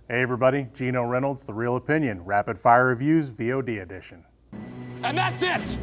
Hey everybody, Geno Reynolds, The Real Opinion, Rapid Fire Reviews, VOD Edition. And that's it!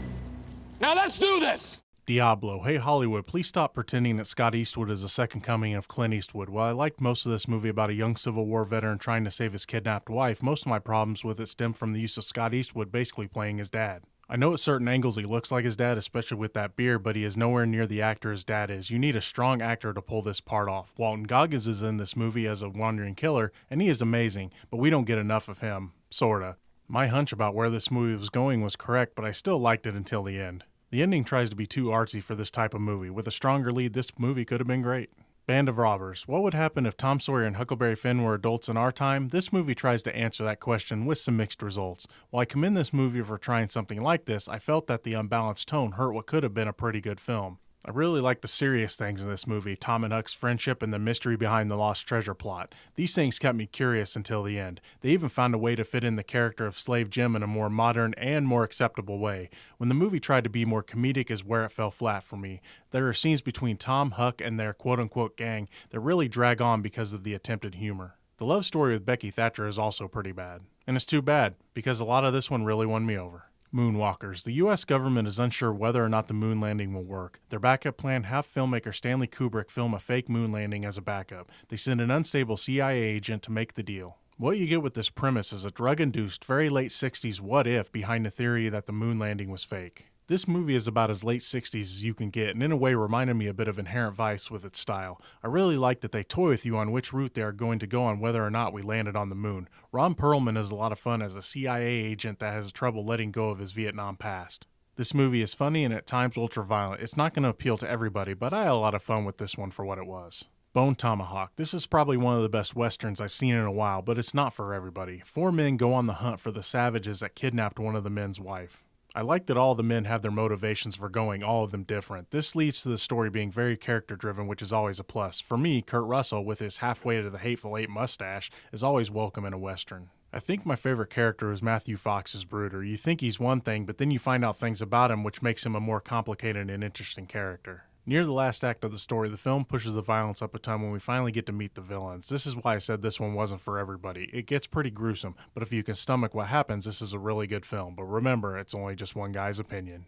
Now let's do this! Diablo. Hey Hollywood, please stop pretending that Scott Eastwood is a second coming of Clint Eastwood. While I liked most of this movie about a young Civil War veteran trying to save his kidnapped wife, most of my problems with it stem from the use of Scott Eastwood basically playing his dad. I know at certain angles he looks like his dad, especially with that beard, but he is nowhere near the actor his dad is. You need a strong actor to pull this part off. Walton Goggins is in this movie as a wandering killer, and he is amazing, but we don't get enough of him. Sorta. My hunch about where this movie was going was correct, but I still liked it until the end. The ending tries to be too artsy for this type of movie. With a stronger lead, this movie could have been great. Band of Robbers. What would happen if Tom Sawyer and Huckleberry Finn were adults in our time? This movie tries to answer that question with some mixed results. While I commend this movie for trying something like this, I felt that the unbalanced tone hurt what could have been a pretty good film. I really like the serious things in this movie, Tom and Huck's friendship and the mystery behind the lost treasure plot. These things kept me curious until the end. They even found a way to fit in the character of Slave Jim in a more modern and more acceptable way. When the movie tried to be more comedic is where it fell flat for me. There are scenes between Tom, Huck, and their quote-unquote gang that really drag on because of the attempted humor. The love story with Becky Thatcher is also pretty bad. And it's too bad, because a lot of this one really won me over. Moonwalkers. The U.S. government is unsure whether or not the moon landing will work. Their backup plan had filmmaker Stanley Kubrick film a fake moon landing as a backup. They sent an unstable CIA agent to make the deal. What you get with this premise is a drug-induced, very late 60s what-if behind the theory that the moon landing was fake. This movie is about as late 60s as you can get, and in a way reminded me a bit of Inherent Vice with its style. I really like that they toy with you on which route they are going to go on whether or not we landed on the moon. Ron Perlman is a lot of fun as a CIA agent that has trouble letting go of his Vietnam past. This movie is funny and at times ultra-violent. It's not going to appeal to everybody, but I had a lot of fun with this one for what it was. Bone Tomahawk. This is probably one of the best westerns I've seen in a while, but it's not for everybody. 4 men go on the hunt for the savages that kidnapped one of the men's wife. I like that all the men have their motivations for going, all of them different. This leads to the story being very character-driven, which is always a plus. For me, Kurt Russell, with his halfway to the Hateful Eight mustache, is always welcome in a Western. I think my favorite character is Matthew Fox's Brooder. You think he's one thing, but then you find out things about him which makes him a more complicated and interesting character. Near the last act of the story, the film pushes the violence up a ton when we finally get to meet the villains. This is why I said this one wasn't for everybody. It gets pretty gruesome, but if you can stomach what happens, this is a really good film. But remember, it's only just one guy's opinion.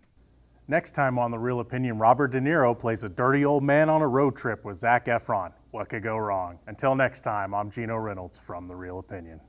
Next time on The Real Opinion, Robert De Niro plays a dirty old man on a road trip with Zac Efron. What could go wrong? Until next time, I'm Geno Reynolds from The Real Opinion.